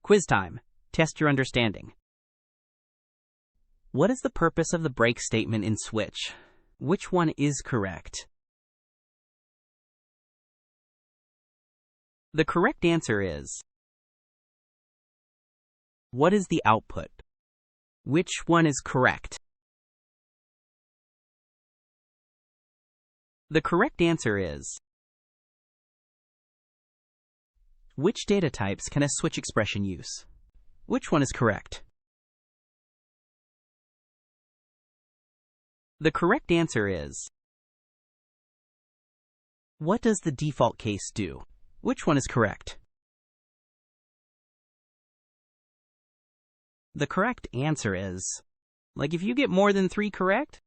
Quiz time. Test your understanding. What is the purpose of the break statement in switch? Which one is correct? The correct answer is, what is the output? Which one is correct? The correct answer is, which data types can a switch expression use? Which one is correct? The correct answer is, what does the default case do? Which one is correct? The correct answer is, like if you get more than 3 correct,